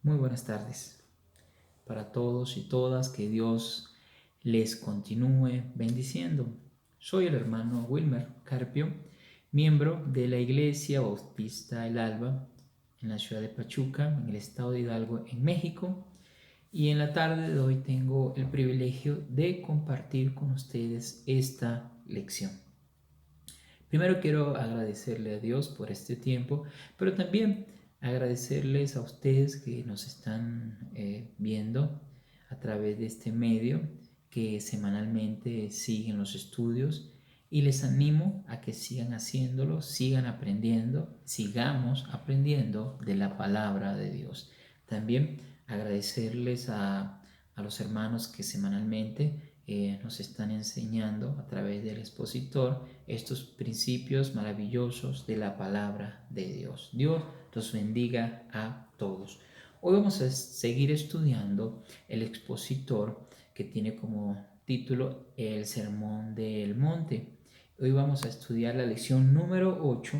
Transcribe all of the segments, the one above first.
Muy buenas tardes para todos y todas, que Dios les continúe bendiciendo. Soy el hermano Wilmer Carpio, miembro de la Iglesia Bautista El Alba en la ciudad de Pachuca, en el estado de Hidalgo, en México. Y en la tarde de hoy tengo el privilegio de compartir con ustedes esta lección. Primero quiero agradecerle a Dios por este tiempo, pero también agradecerles a ustedes que nos están viendo a través de este medio, que semanalmente siguen los estudios, y les animo a que sigan haciéndolo, sigan aprendiendo, sigamos aprendiendo de la palabra de Dios. También agradecerles a los hermanos que semanalmente nos están enseñando a través del expositor estos principios maravillosos de la palabra de Dios. Dios los bendiga a todos. Hoy vamos a seguir estudiando el expositor, que tiene como título El Sermón del Monte. Hoy vamos a estudiar la lección número 8,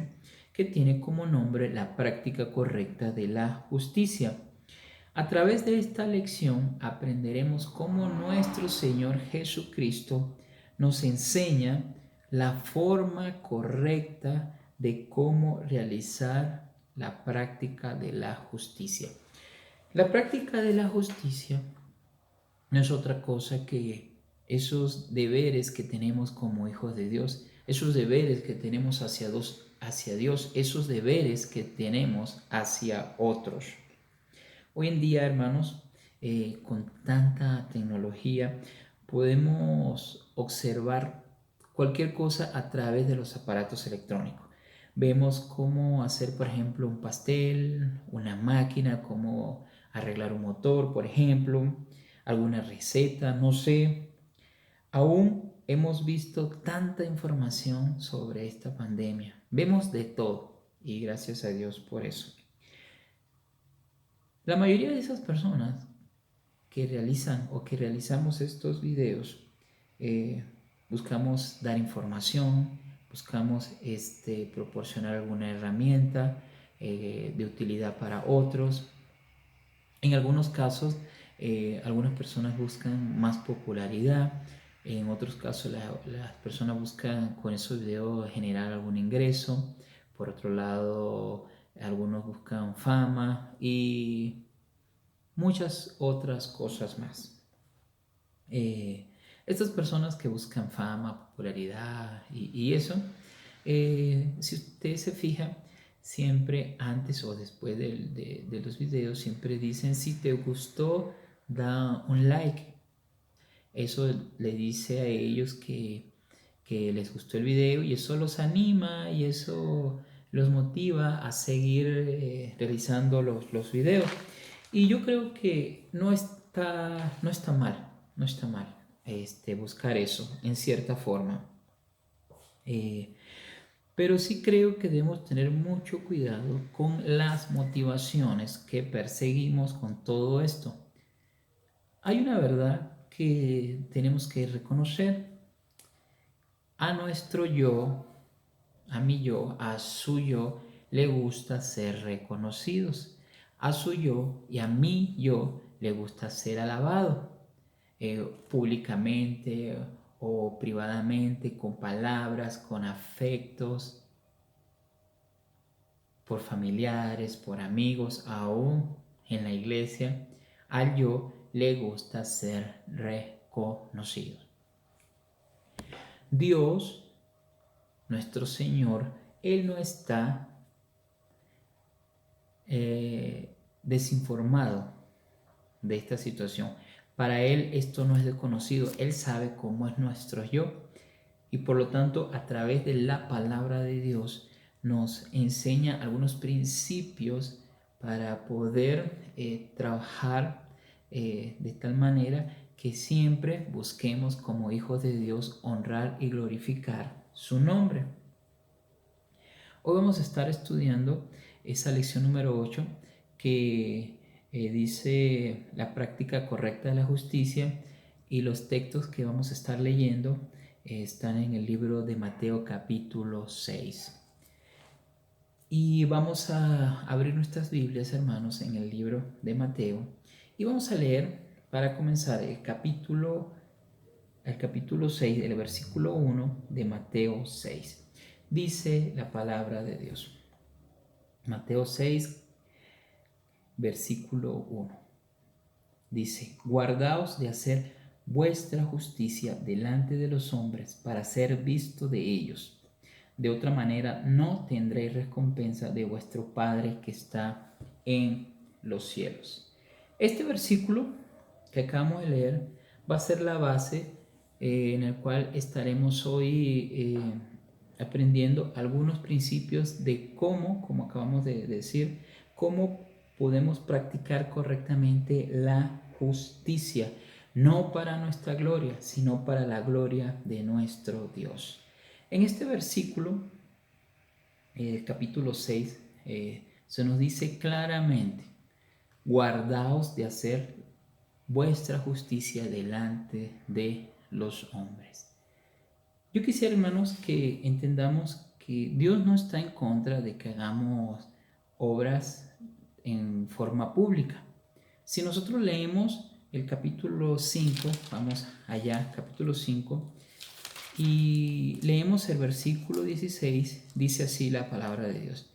que tiene como nombre la práctica correcta de la justicia. A través de esta lección aprenderemos cómo nuestro Señor Jesucristo nos enseña la forma correcta de cómo realizar la práctica de la justicia. La práctica de la justicia no es otra cosa que esos deberes que tenemos como hijos de Dios, esos deberes que tenemos hacia Dios, esos deberes que tenemos hacia otros. Hoy en día, hermanos, con tanta tecnología, podemos observar cualquier cosa a través de los aparatos electrónicos. Vemos cómo hacer, por ejemplo, un pastel, una máquina, cómo arreglar un motor, por ejemplo, alguna receta, no sé. Aún hemos visto tanta información sobre esta pandemia. Vemos de todo y gracias a Dios por eso. La mayoría de esas personas que realizan o que realizamos estos videos, eh, buscamos dar información, buscamos proporcionar alguna herramienta de utilidad para otros. En algunos casos, algunas personas buscan más popularidad, en otros casos las personas buscan con esos videos generar algún ingreso, por otro lado, algunos buscan fama y muchas otras cosas más. Eh, Estas personas que buscan fama, popularidad y eso, si usted se fija, siempre antes o después de los videos, siempre dicen: si te gustó, da un like. Eso le dice a ellos que les gustó el video, y eso los anima y eso los motiva a seguir realizando los videos. Y yo creo que no está mal, no está mal buscar eso en cierta forma. Eh, pero sí creo que debemos tener mucho cuidado con las motivaciones que perseguimos con todo esto. Hay una verdad que tenemos que reconocer: a nuestro yo, a mi yo, a su yo, le gusta ser reconocidos. A su yo y a mi yo le gusta ser alabado, públicamente o privadamente, con palabras, con afectos, por familiares, por amigos, aún en la iglesia. Al yo le gusta ser reconocido. Dios, nuestro Señor, Él no está desinformado de esta situación. Para Él esto no es desconocido. Él sabe cómo es nuestro yo. Y por lo tanto, a través de la palabra de Dios, nos enseña algunos principios para poder trabajar de tal manera que siempre busquemos, como hijos de Dios, honrar y glorificar su nombre. Hoy vamos a estar estudiando esa lección número 8, que dice la práctica correcta de la justicia, y los textos que vamos a estar leyendo están en el libro de Mateo capítulo 6. Y vamos a abrir nuestras Biblias, hermanos, en el libro de Mateo. Y vamos a leer, para comenzar, el capítulo 6, el versículo 1 de Mateo 6. Dice la palabra de Dios. Mateo 6, versículo 1. Dice: guardaos de hacer vuestra justicia delante de los hombres para ser visto de ellos. De otra manera no tendréis recompensa de vuestro Padre que está en los cielos. Este versículo que acabamos de leer va a ser la base en el cual estaremos hoy aprendiendo algunos principios de cómo, como acabamos de decir, cómo podemos practicar correctamente la justicia, no para nuestra gloria, sino para la gloria de nuestro Dios. En este versículo, capítulo 6, se nos dice claramente: guardaos de hacer vuestra justicia delante de los hombres. Yo quisiera, hermanos, que entendamos que Dios no está en contra de que hagamos obras en forma pública. Si nosotros leemos el capítulo 5, vamos allá, capítulo 5, y leemos el versículo 16, dice así la palabra de Dios: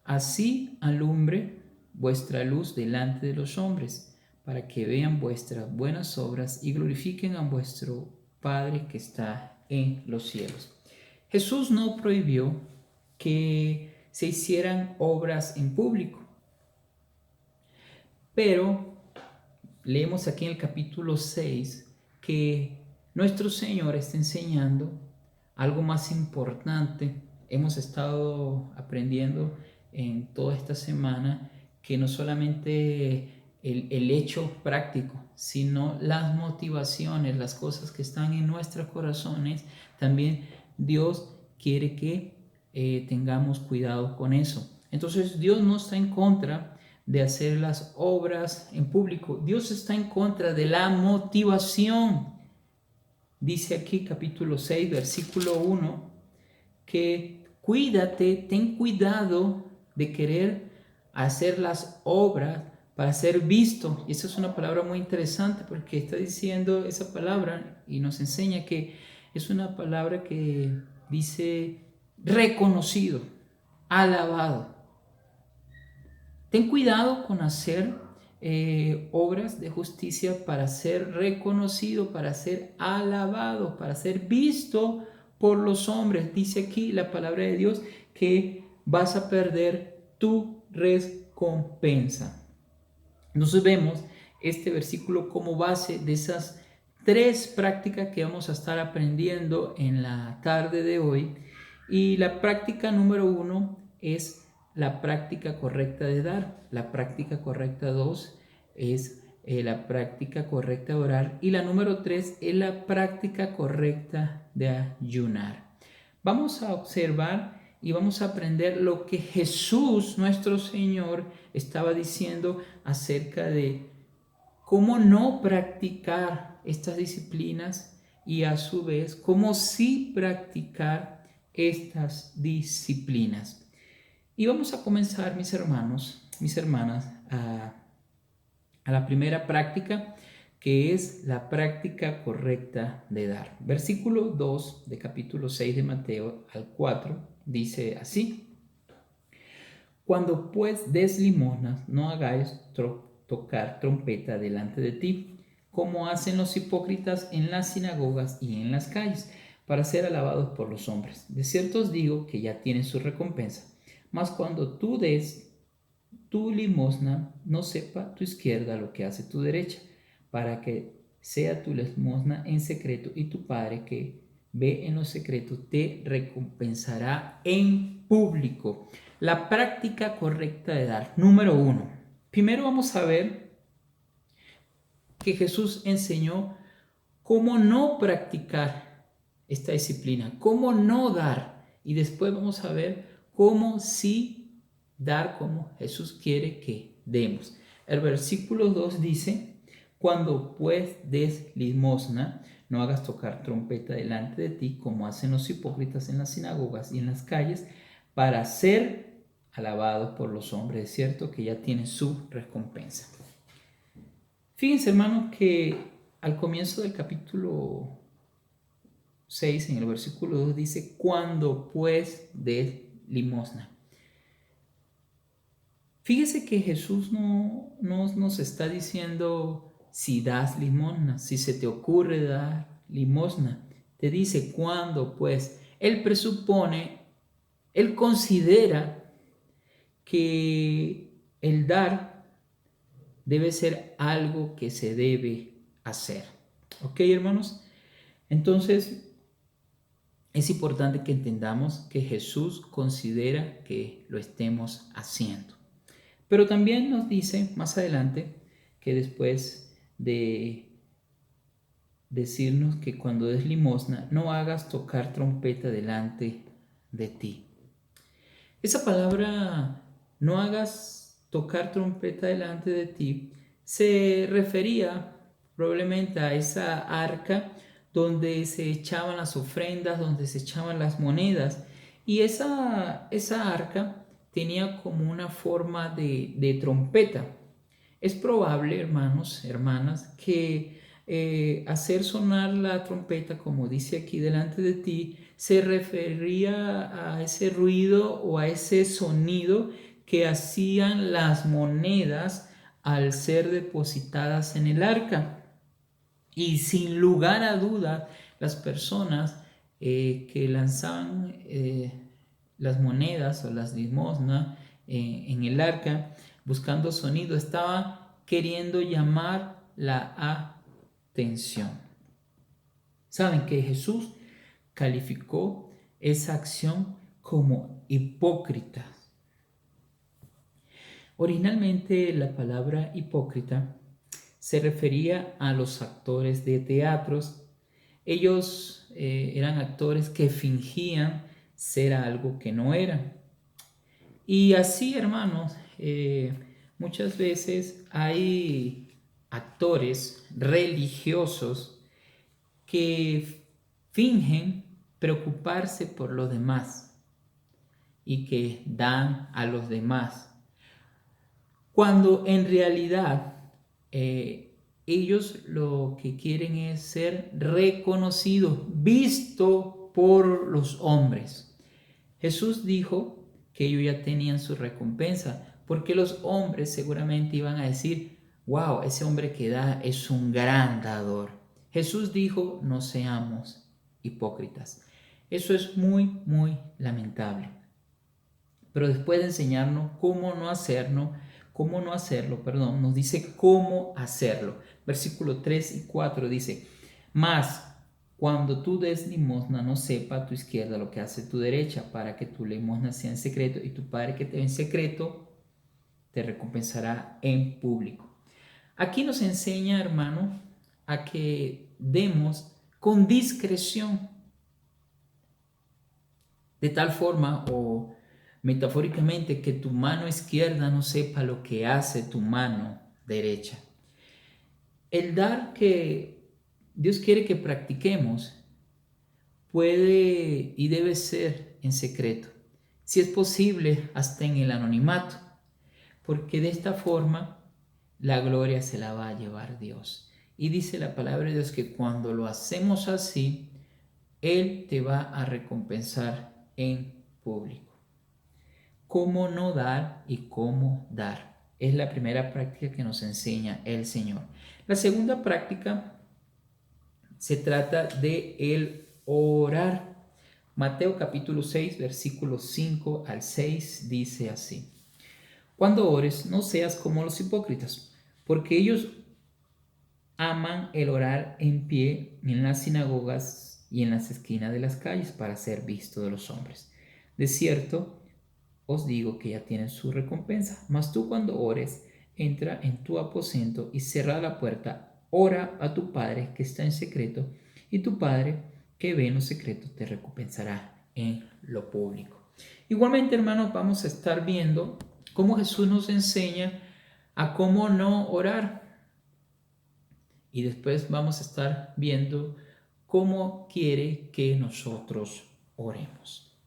así alumbre vuestra luz delante de los hombres, para que vean vuestras buenas obras y glorifiquen a vuestro Padre que está en los cielos. Jesús no prohibió que se hicieran obras en público, pero leemos aquí en el capítulo 6 que nuestro Señor está enseñando algo más importante. Hemos estado aprendiendo en toda esta semana que no solamente el hecho práctico, sino las motivaciones, las cosas que están en nuestros corazones, también Dios quiere que tengamos cuidado con eso. Entonces Dios no está en contra de hacer las obras en público. Dios está en contra de la motivación. Dice aquí capítulo 6, versículo 1, que cuídate, ten cuidado de querer hacer las obras para ser visto. Y esa es una palabra muy interesante porque está diciendo esa palabra y nos enseña que es una palabra que dice reconocido, alabado. Ten cuidado con hacer obras de justicia para ser reconocido, para ser alabado, para ser visto por los hombres. Dice aquí la palabra de Dios que vas a perder tu recompensa. Entonces vemos este versículo como base de esas 3 prácticas que vamos a estar aprendiendo en la tarde de hoy. Y la práctica número 1 es la práctica correcta de dar. La práctica correcta 2 es la práctica correcta de orar. Y la número 3 es la práctica correcta de ayunar. Vamos a observar y vamos a aprender lo que Jesús, nuestro Señor, estaba diciendo acerca de cómo no practicar estas disciplinas y a su vez cómo sí practicar estas disciplinas. Y vamos a comenzar, mis hermanos, mis hermanas, a la primera práctica, que es la práctica correcta de dar. Versículo 2 de capítulo 6 de Mateo al 4 dice así: cuando pues des limosnas, no hagáis tocar trompeta delante de ti, como hacen los hipócritas en las sinagogas y en las calles, para ser alabados por los hombres. De cierto os digo que ya tienen su recompensa. Mas cuando tú des tu limosna, no sepa tu izquierda lo que hace tu derecha, para que sea tu limosna en secreto, y tu Padre que ve en lo secreto te recompensará en público. La práctica correcta de dar. Número 1. Primero vamos a ver que Jesús enseñó cómo no practicar esta disciplina, cómo no dar. Y después vamos a ver cómo sí dar como Jesús quiere que demos. El versículo 2 dice: cuando pues des limosna, no hagas tocar trompeta delante de ti, como hacen los hipócritas en las sinagogas y en las calles, para ser alabados por los hombres, es cierto que ya tienen su recompensa. Fíjense, hermanos, que al comienzo del capítulo 6, en el versículo 2, dice, cuando pues des limosna. Fíjese que Jesús no nos está diciendo si das limosna, si se te ocurre dar limosna. Te dice cuándo, pues. Él presupone, él considera que el dar debe ser algo que se debe hacer. ¿Ok, hermanos? Entonces, es importante que entendamos que Jesús considera que lo estemos haciendo. Pero también nos dice más adelante que después de decirnos que cuando des limosna no hagas tocar trompeta delante de ti. Esa palabra no hagas tocar trompeta delante de ti se refería probablemente a esa arca donde se echaban las ofrendas, donde se echaban las monedas. Y esa arca tenía como una forma de trompeta. Es probable, hermanos, hermanas, que hacer sonar la trompeta, como dice aquí delante de ti, se refería a ese ruido o a ese sonido que hacían las monedas al ser depositadas en el arca. Y sin lugar a dudas, las personas que lanzaban las monedas o las limosnas en el arca buscando sonido estaban queriendo llamar la atención. Saben que Jesús calificó esa acción como hipócrita. Originalmente la palabra hipócrita se refería a los actores de teatros. Ellos eran actores que fingían ser algo que no eran. Y así, hermanos, muchas veces hay actores religiosos que fingen preocuparse por los demás y que dan a los demás, cuando en realidad ellos lo que quieren es ser reconocidos, visto por los hombres. Jesús dijo que ellos ya tenían su recompensa, porque los hombres seguramente iban a decir, wow, ese hombre que da es un gran dador. Jesús dijo, no seamos hipócritas. Eso es muy, muy lamentable. Pero después de enseñarnos cómo no hacerlo, nos dice cómo hacerlo. Versículo 3 y 4 dice, mas cuando tú des limosna, no sepa tu izquierda lo que hace tu derecha, para que tu limosna sea en secreto, y tu Padre que te ve en secreto te recompensará en público. Aquí nos enseña, hermano, a que demos con discreción, de tal forma o metafóricamente que tu mano izquierda no sepa lo que hace tu mano derecha. El dar que Dios quiere que practiquemos puede y debe ser en secreto, si es posible hasta en el anonimato, porque de esta forma la gloria se la va a llevar Dios. Y dice la palabra de Dios que cuando lo hacemos así, Él te va a recompensar en público. ¿Cómo no dar y cómo dar? Es la primera práctica que nos enseña el Señor. La segunda práctica se trata de el orar. Mateo capítulo 6, versículos 5 al 6 dice así. Cuando ores, no seas como los hipócritas, porque ellos aman el orar en pie en las sinagogas y en las esquinas de las calles para ser visto de los hombres. De cierto, os digo que ya tienen su recompensa. Mas tú cuando ores, entra en tu aposento y cierra la puerta, ora a tu Padre que está en secreto, y tu Padre que ve en lo secreto te recompensará en lo público. Igualmente, hermanos, vamos a estar viendo cómo Jesús nos enseña a cómo no orar. Y después vamos a estar viendo cómo quiere que nosotros oremos.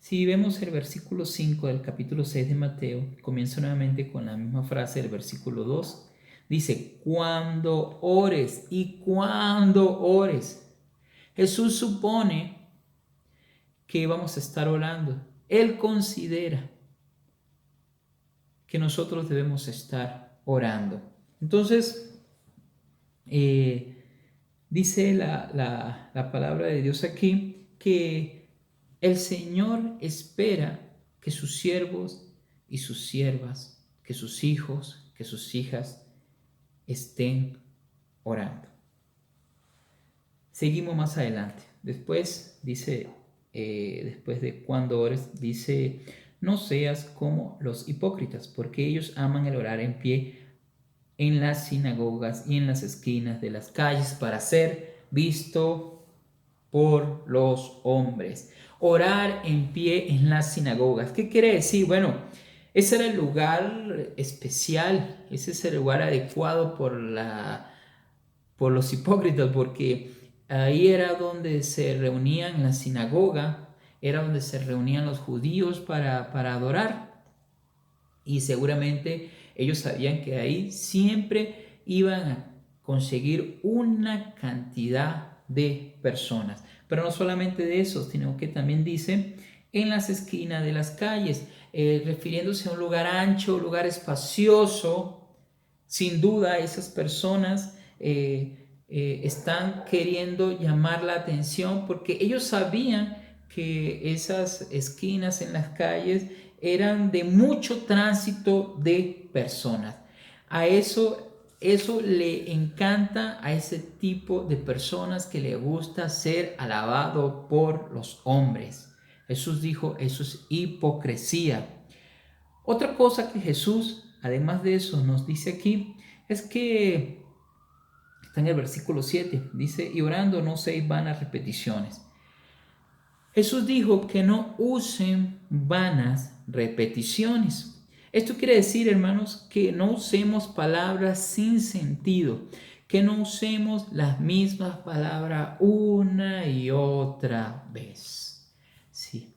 Si vemos el versículo 5 del capítulo 6 de Mateo, comienza nuevamente con la misma frase del versículo 2. Dice, cuando ores y cuando ores. Jesús supone que vamos a estar orando. Él considera que nosotros debemos estar orando. Entonces, dice la palabra de Dios aquí que el Señor espera que sus siervos y sus siervas, que sus hijos, que sus hijas estén orando. Seguimos más adelante. Después dice, después de cuando ores, dice, no seas como los hipócritas, porque ellos aman el orar en pie en las sinagogas y en las esquinas de las calles para ser visto por los hombres. Orar en pie en las sinagogas. ¿Qué quiere decir? Bueno, ese era el lugar especial, ese es el lugar adecuado por los hipócritas, porque ahí era donde se reunían en la sinagoga, era donde se reunían los judíos para adorar. Y seguramente ellos sabían que ahí siempre iban a conseguir una cantidad de personas. Pero no solamente de eso, sino que también dice en las esquinas de las calles, refiriéndose a un lugar ancho, un lugar espacioso. Sin duda esas personas están queriendo llamar la atención porque ellos sabían que esas esquinas en las calles eran de mucho tránsito de personas. A eso le encanta a ese tipo de personas que le gusta ser alabado por los hombres. Jesús dijo, eso es hipocresía. Otra cosa que Jesús, además de eso, nos dice aquí, es que está en el versículo 7, dice, y orando no seis vanas repeticiones. Jesús dijo que no usen vanas repeticiones. Esto quiere decir, hermanos, que no usemos palabras sin sentido, que no usemos las mismas palabras una y otra vez. Sí.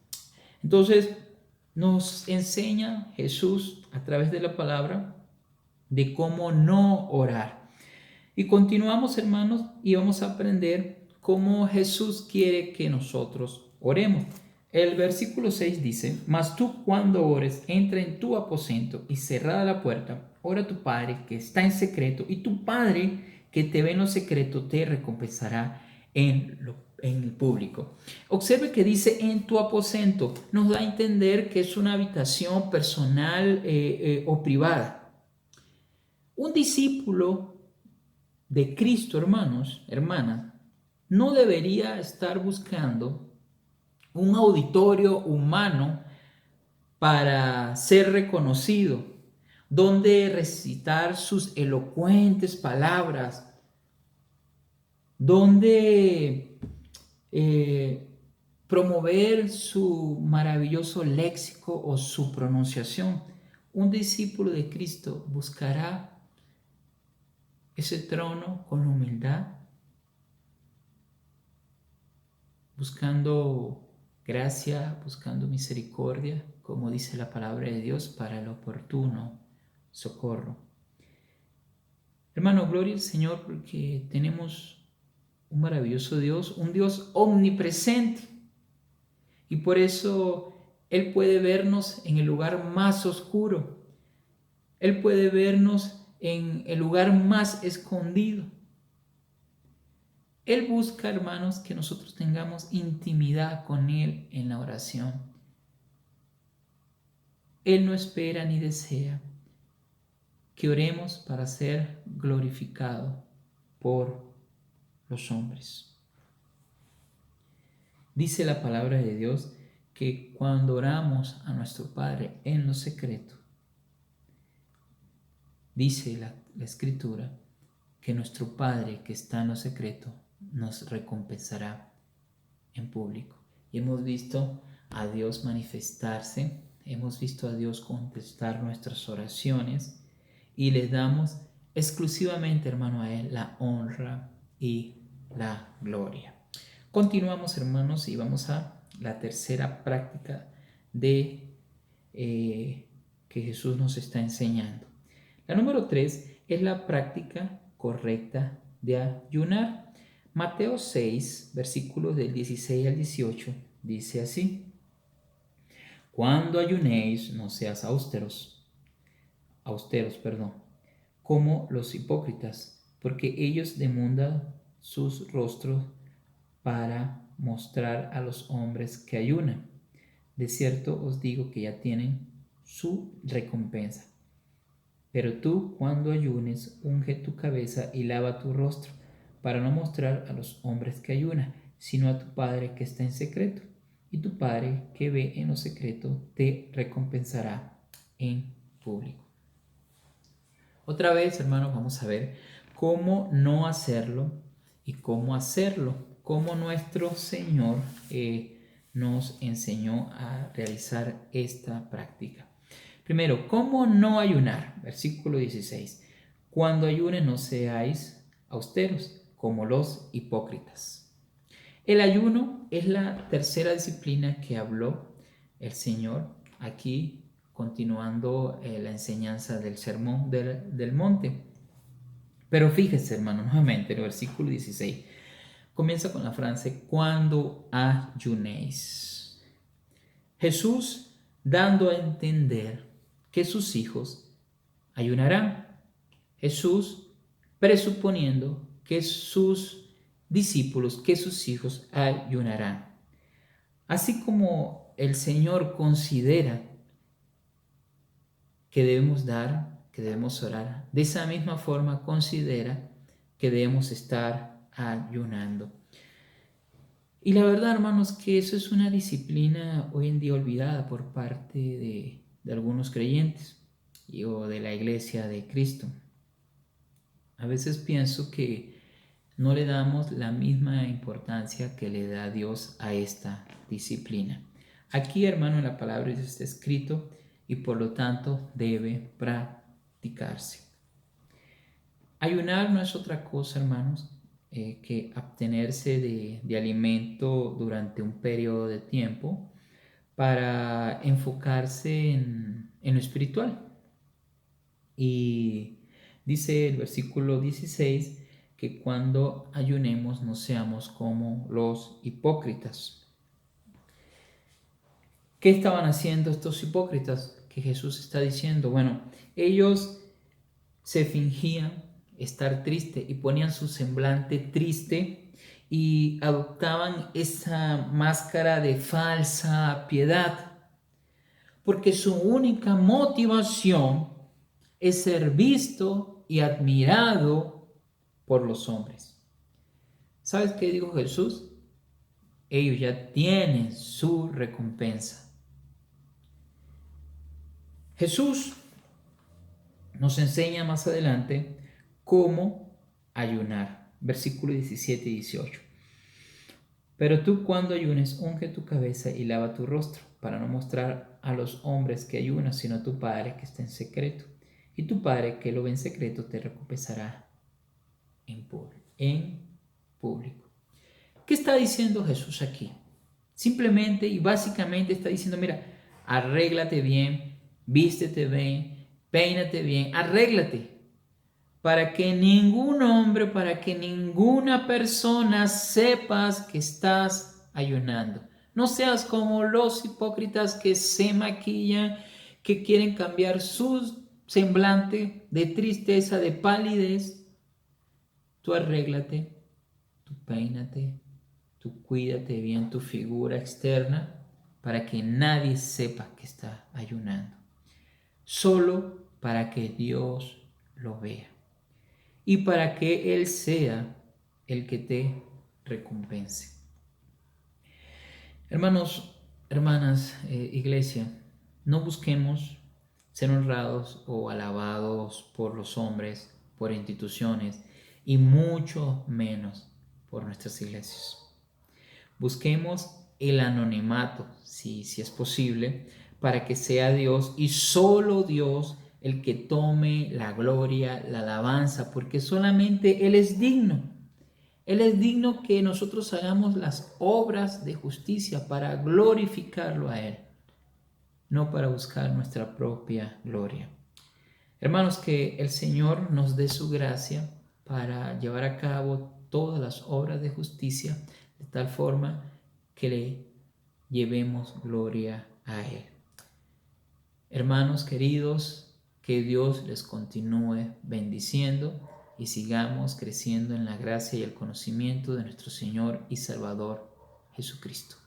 Entonces, nos enseña Jesús a través de la palabra de cómo no orar. Y continuamos, hermanos, y vamos a aprender cómo Jesús quiere que nosotros oremos. El versículo 6 dice, mas tú cuando ores, entra en tu aposento y cerrada la puerta, ora a tu Padre que está en secreto, y tu Padre que te ve en lo secreto te recompensará en el público. Observe que dice en tu aposento, nos da a entender que es una habitación personal o privada. Un discípulo de Cristo, hermanos, hermanas, no debería estar buscando un auditorio humano para ser reconocido, donde recitar sus elocuentes palabras, donde promover su maravilloso léxico o su pronunciación. Un discípulo de Cristo buscará ese trono con humildad, buscando gracia, buscando misericordia, como dice la palabra de Dios, para el oportuno socorro. Hermano, gloria al Señor porque tenemos un maravilloso Dios, un Dios omnipresente. Y por eso Él puede vernos en el lugar más oscuro. Él puede vernos en el lugar más escondido. Él busca, hermanos, que nosotros tengamos intimidad con Él en la oración. Él no espera ni desea que oremos para ser glorificado por los hombres. Dice la palabra de Dios que cuando oramos a nuestro Padre en lo secreto, dice la Escritura que nuestro Padre que está en lo secreto nos recompensará en público. Y hemos visto a Dios manifestarse, hemos visto a Dios contestar nuestras oraciones y le damos exclusivamente, hermano, a Él la honra y la gloria. Continuamos, hermanos, y vamos a la tercera práctica de que Jesús nos está enseñando. La número 3 es la práctica correcta de ayunar. Mateo 6, versículos del 16 al 18, dice así: Cuando ayunéis, no seas austeros, como los hipócritas, porque ellos demudan sus rostros para mostrar a los hombres que ayunan. De cierto os digo que ya tienen su recompensa. Pero tú, cuando ayunes, unge tu cabeza y lava tu rostro, para no mostrar a los hombres que ayunan, sino a tu Padre que está en secreto. Y tu Padre que ve en lo secreto te recompensará en público. Otra vez, hermanos, vamos a ver cómo no hacerlo y cómo hacerlo, cómo nuestro Señor nos enseñó a realizar esta práctica. Primero, ¿cómo no ayunar? Versículo 16. Cuando ayunen no seáis austeros como los hipócritas. El ayuno es la tercera disciplina que habló el Señor aquí, continuando la enseñanza del sermón del monte. Pero fíjese, hermano, nuevamente en el versículo 16. Comienza con la frase, cuando ayunéis. Jesús dando a entender que sus hijos ayunarán. Jesús presuponiendo que sus discípulos, que sus hijos ayunarán. Así como el Señor considera que debemos dar, que debemos orar, de esa misma forma considera que debemos estar ayunando. Y la verdad, hermanos, que eso es una disciplina hoy en día olvidada por parte de algunos creyentes o de la iglesia de Cristo. A veces pienso que no le damos la misma importancia que le da Dios a esta disciplina. Aquí, hermano, en la palabra de Dios está escrito y por lo tanto debe practicarse. Ayunar no es otra cosa, hermanos, que abstenerse de alimento durante un periodo de tiempo para enfocarse en lo espiritual. Y dice el versículo 16 que cuando ayunemos no seamos como los hipócritas. ¿Qué estaban haciendo estos hipócritas que Jesús está diciendo? Bueno, ellos se fingían estar triste y ponían su semblante triste y adoptaban esa máscara de falsa piedad, porque su única motivación es ser visto y admirado por los hombres. ¿Sabes qué dijo Jesús? Ellos ya tienen su recompensa. Jesús nos enseña más adelante cómo ayunar. Versículo 17 y 18. Pero tú cuando ayunes, unge tu cabeza y lava tu rostro, para no mostrar a los hombres que ayunas, sino a tu Padre que está en secreto. Y tu Padre que lo ve en secreto te recompensará en público. ¿Qué está diciendo Jesús aquí? Simplemente y básicamente está diciendo, mira, arréglate bien, vístete bien, peínate bien, arréglate. Para que ningún hombre, para que ninguna persona sepas que estás ayunando. No seas como los hipócritas que se maquillan, que quieren cambiar su semblante de tristeza, de palidez. Tú arréglate, tú peínate, tú cuídate bien tu figura externa para que nadie sepa que está ayunando. Solo para que Dios lo vea y para que Él sea el que te recompense. Hermanos, hermanas, iglesia, no busquemos ser honrados o alabados por los hombres, por instituciones y mucho menos por nuestras iglesias. Busquemos el anonimato, si es posible, para que sea Dios y solo Dios el que tome la gloria, la alabanza, porque solamente Él es digno. Él es digno que nosotros hagamos las obras de justicia para glorificarlo a Él. no para buscar nuestra propia gloria. Hermanos, que el Señor nos dé su gracia para llevar a cabo todas las obras de justicia de tal forma que le llevemos gloria a Él. Hermanos queridos, que Dios les continúe bendiciendo y sigamos creciendo en la gracia y el conocimiento de nuestro Señor y Salvador Jesucristo.